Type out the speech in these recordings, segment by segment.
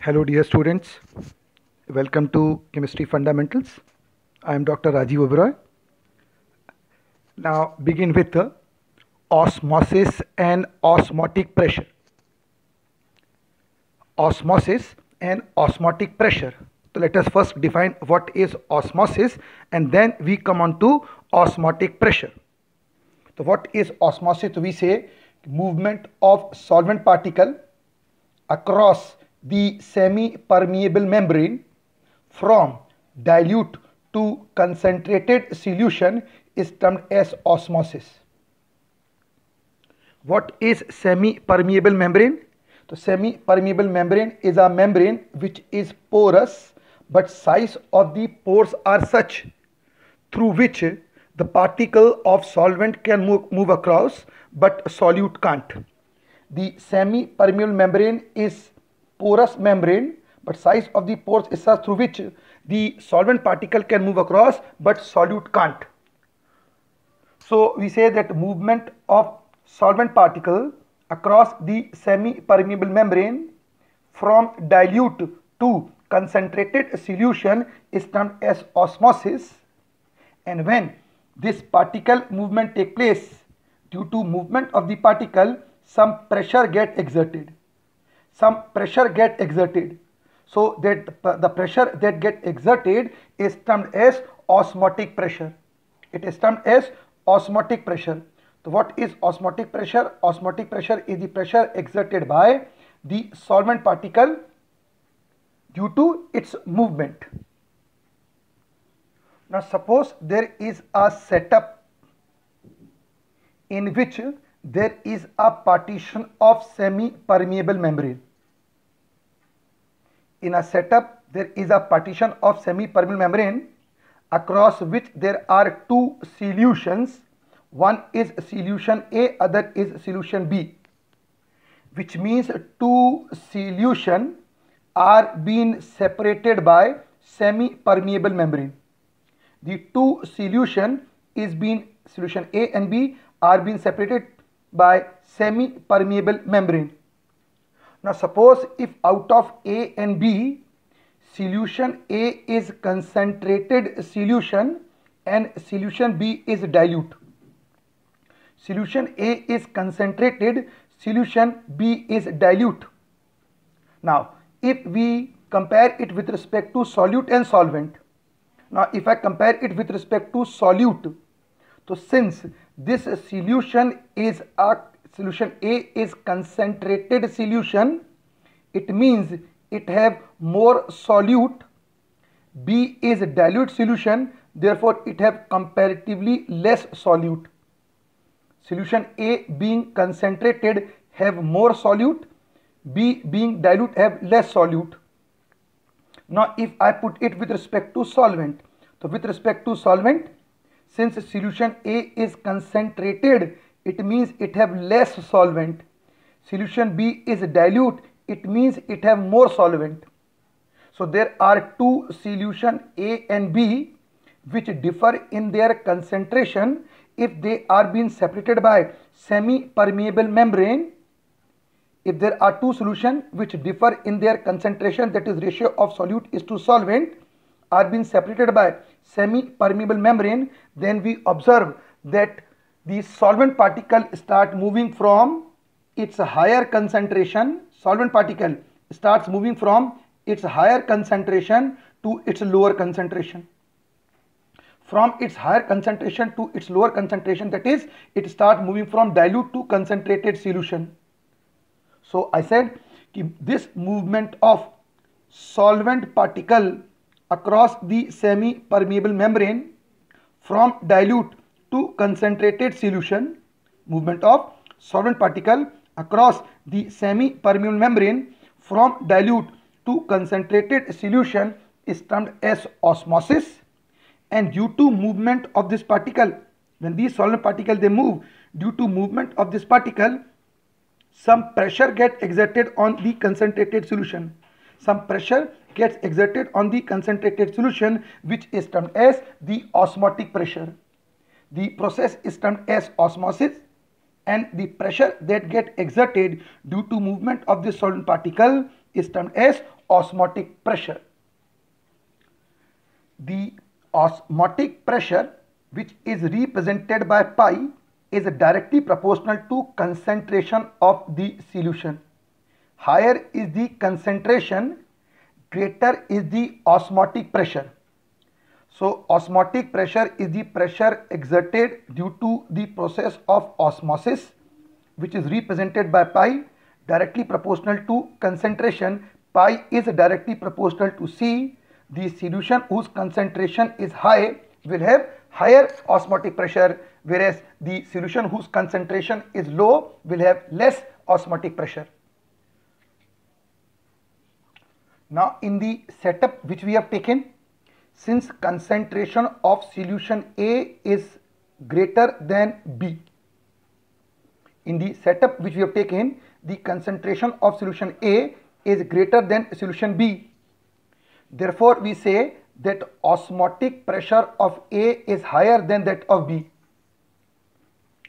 Hello dear students, welcome to Chemistry Fundamentals. I am Dr. Rajiv Oberoi. Now begin with the osmosis and osmotic pressure. Osmosis and osmotic pressure. So let us first define what is osmosis and then we come on to osmotic pressure. So what is osmosis? We say movement of solvent particle across the semi-permeable membrane from dilute to concentrated solution is termed as osmosis. What is semi-permeable membrane? So semi-permeable membrane is a membrane which is porous, but size of the pores are such through which the particle of solvent can move across, but solute can't. The semi-permeable membrane is porous membrane, but size of the pores is such through which the solvent particle can move across, but solute can't. So we say that movement of solvent particle across the semi-permeable membrane from dilute to concentrated solution is termed as osmosis. And when this particle movement takes place, due to movement of the particle, some pressure get exerted. So that the pressure that get exerted is termed as osmotic pressure. It is termed as osmotic pressure. So what is osmotic pressure? Osmotic pressure is the pressure exerted by the solvent particle due to its movement. Now suppose there is a setup in which there is a partition of semi-permeable membrane. In a setup, there is a partition of semi-permeable membrane across which there are two solutions. One is solution A, other is solution B, which means two solutions are being separated by semi-permeable membrane. The two solution A and B are being separated by semi-permeable membrane. Now suppose if out of A and B, solution A is concentrated solution and solution B is dilute. Solution A is concentrated, solution B is dilute. Now if we compare it with respect to solute and solvent, now if I compare it with respect to solute, so since this solution is solution A is concentrated solution, it means it have more solute. B is dilute solution, therefore it have comparatively less solute. Solution A being concentrated have more solute, B being dilute have less solute. Now if I put it with respect to solvent, so with respect to solvent, since solution A is concentrated, it means it have less solvent. Solution B is dilute, it means it have more solvent. So there are two solutions A and B which differ in their concentration if they are being separated by semi-permeable membrane. If there are two solutions which differ in their concentration, that is ratio of solute is to solvent, are being separated by semi-permeable membrane, then we observe that the solvent particle start moving from its higher concentration. Solvent particle starts moving from its higher concentration to its lower concentration. From its higher concentration to its lower concentration, that is, it starts moving from dilute to concentrated solution. So I said this movement of solvent particle across the semi-permeable membrane from dilute to concentrated solution, movement of solvent particle across the semi-permeable membrane from dilute to concentrated solution is termed as osmosis. And due to movement of this particle, when these solvent particles they move, due to movement of this particle, some pressure gets exerted on the concentrated solution. Some pressure gets exerted on the concentrated solution, which is termed as the osmotic pressure. The process is termed as osmosis, and the pressure that get exerted due to movement of the solvent particle is termed as osmotic pressure. The osmotic pressure, which is represented by pi, is directly proportional to concentration of the solution. Higher is the concentration, greater is the osmotic pressure. So osmotic pressure is the pressure exerted due to the process of osmosis, which is represented by pi, directly proportional to concentration. Pi is directly proportional to C. The solution whose concentration is high will have higher osmotic pressure, whereas the solution whose concentration is low will have less osmotic pressure. Now in the setup which we have taken, since concentration of solution A is greater than B, in the setup which we have taken, the concentration of solution A is greater than solution B. Therefore, we say that osmotic pressure of A is higher than that of B.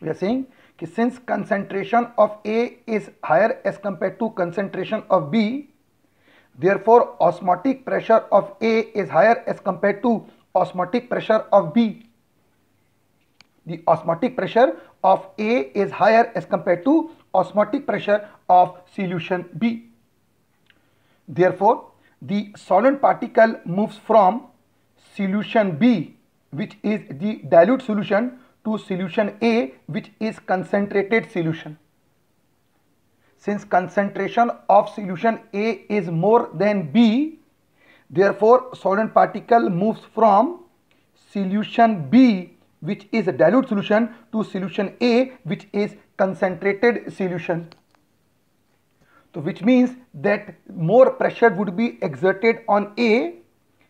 We are saying that since concentration of A is higher as compared to concentration of B, therefore osmotic pressure of A is higher as compared to osmotic pressure of B. The osmotic pressure of A is higher as compared to osmotic pressure of solution B. Therefore, the solvent particle moves from solution B, which is the dilute solution, to solution A, which is concentrated solution. Since concentration of solution A is more than B, therefore solvent particle moves from solution B, which is a dilute solution, to solution A, which is concentrated solution. So which means that more pressure would be exerted on A,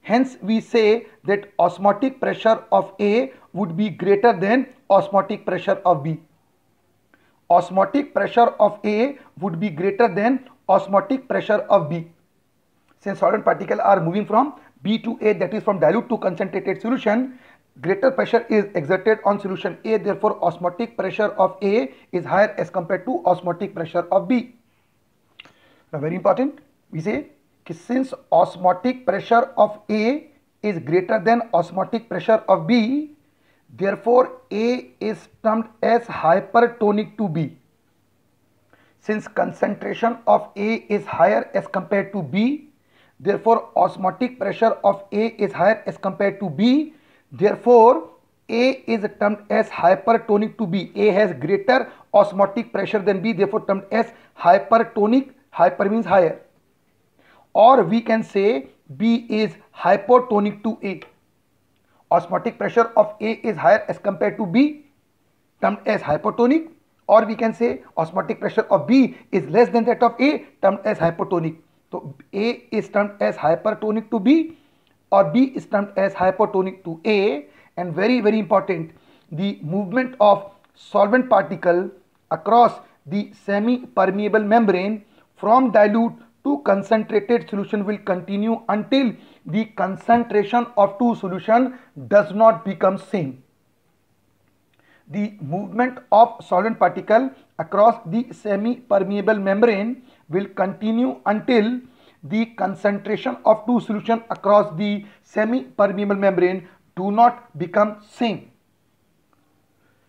hence we say that osmotic pressure of A would be greater than osmotic pressure of B. Osmotic pressure of A would be greater than osmotic pressure of B. Since solvent particles are moving from B to A, that is from dilute to concentrated solution, greater pressure is exerted on solution A, therefore osmotic pressure of A is higher as compared to osmotic pressure of B. Now very important, we say that since osmotic pressure of A is greater than osmotic pressure of B, therefore A is termed as hypertonic to B. Since concentration of A is higher as compared to B, therefore osmotic pressure of A is higher as compared to B, therefore A is termed as hypertonic to B. A has greater osmotic pressure than B, therefore termed as hypertonic. Hyper means higher. Or we can say B is hypotonic to A. Osmotic pressure of A is higher as compared to B, termed as hypotonic. Or we can say osmotic pressure of B is less than that of A, termed as hypotonic. So A is termed as hypertonic to B, or B is termed as hypotonic to A. And very important, the movement of solvent particle across the semi-permeable membrane from dilute to concentrated solution will continue until the concentration of two solution does not become same. The movement of solvent particle across the semi-permeable membrane will continue until the concentration of two solution across the semi-permeable membrane do not become same.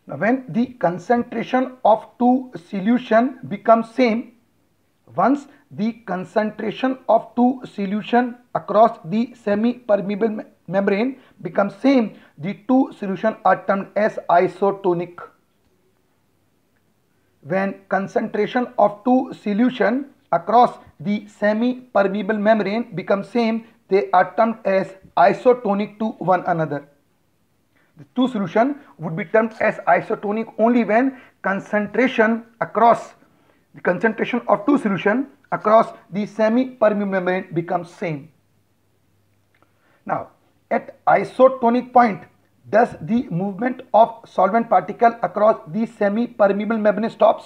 Now when the concentration of two solution becomes same, once the concentration of two solution across the semi-permeable membrane becomes same, the two solutions are termed as isotonic. When concentration of two solution across the semi-permeable membrane becomes same, they are termed as isotonic to one another. The two solution would be termed as isotonic only when concentration of two solution across the semi-permeable membrane becomes same. Now, at isotonic point, does the movement of solvent particle across the semi-permeable membrane stops?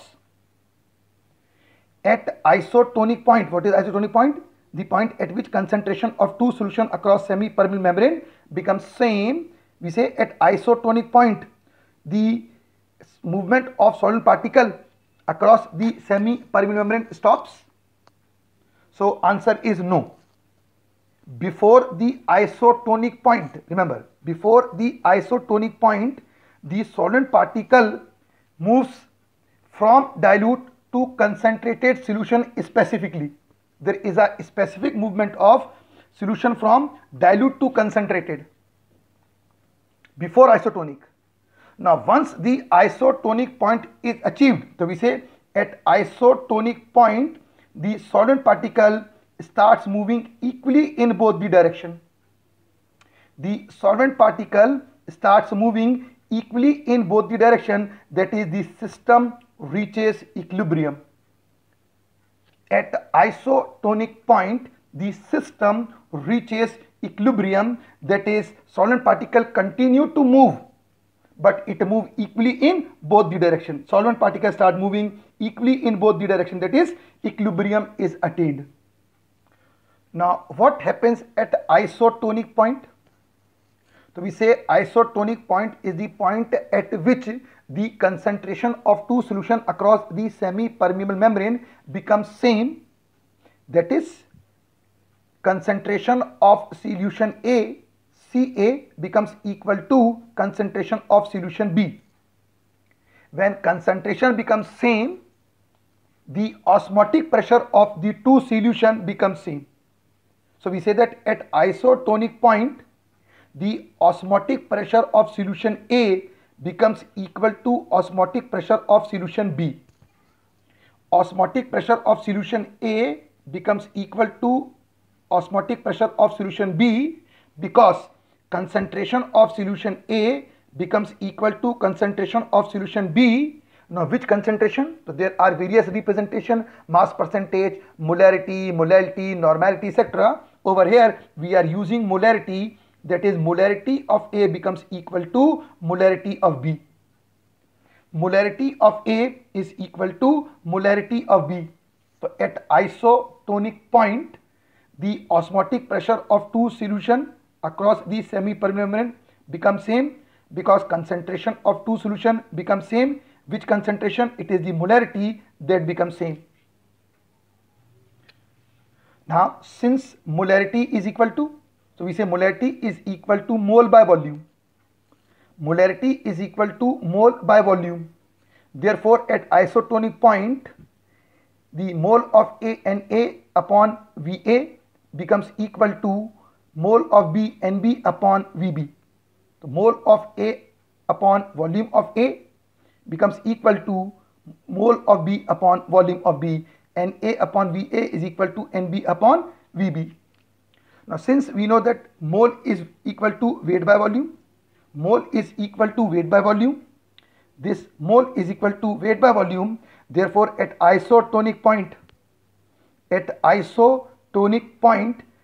At isotonic point, what is isotonic point? The point at which concentration of two solution across semi-permeable membrane becomes same. We say at isotonic point, the movement of solvent particle across the semi-permeable membrane stops. So answer is no. before the isotonic point, remember, before the isotonic point, the solvent particle moves from dilute to concentrated solution specifically. There is a specific movement of solution from dilute to concentrated before isotonic. Now once the isotonic point is achieved, so we say at isotonic point the solvent particle starts moving equally in both the direction. The solvent particle starts moving equally in both the direction, that is the system reaches equilibrium. At isotonic point the system reaches equilibrium, that is solvent particle continue to move but it move equally in both the direction. Solvent particles start moving equally in both the direction, that is equilibrium is attained. Now what happens at isotonic point? So we say isotonic point is the point at which the concentration of two solutions across the semi-permeable membrane becomes same, that is concentration of solution A, Ca, becomes equal to concentration of solution B. When concentration becomes same, the osmotic pressure of the two solution becomes same. So we say that at isotonic point the osmotic pressure of solution A becomes equal to osmotic pressure of solution B. Osmotic pressure of solution A becomes equal to osmotic pressure of solution B because concentration of solution A becomes equal to concentration of solution B. Now which concentration? So there are various representation: mass percentage, molarity, molality, normality, etc. Over here we are using molarity, that is molarity of A becomes equal to molarity of B. Molarity of A is equal to molarity of B. So at isotonic point the osmotic pressure of two solution across the semi-permeable membrane becomes same because concentration of two solution becomes same. Which concentration? It is the molarity that becomes same. Now since molarity is equal to, so we say molarity is equal to mole by volume. Molarity is equal to mole by volume. Therefore at isotonic point the mole of A Na upon Va becomes equal to mole of B Nb upon Vb. The mole of A upon volume of A becomes equal to mole of B upon volume of B. Na upon Va is equal to Nb upon Vb. Now since we know that mole is equal to weight by volume, mole is equal to weight by volume, this mole is equal to weight by volume, therefore at isotonic point,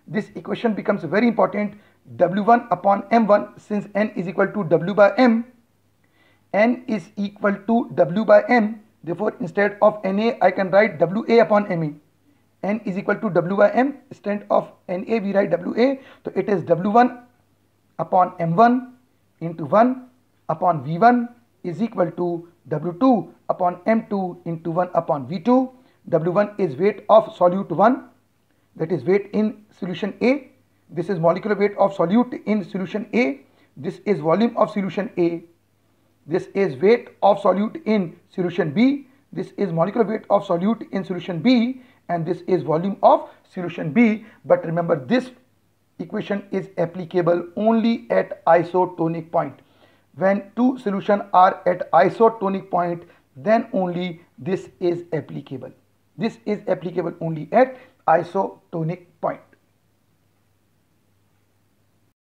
this equation becomes very important. W1 upon M1, since N is equal to W by M, N is equal to W by M, therefore instead of Na I can write Wa upon Ma. N is equal to W by M, instead of Na we write Wa, so it is W1 upon M1 into 1 upon V1 is equal to W2 upon M2 into 1 upon V2. W1 is weight of solute 1, that is weight in solution A. This is molecular weight of solute in solution A. This is volume of solution A. This is weight of solute in solution B. This is molecular weight of solute in solution B, and this is volume of solution B. But remember, this equation is applicable only at isotonic point. When two solutions are at isotonic point, then only this is applicable. This is applicable only at isotonic point.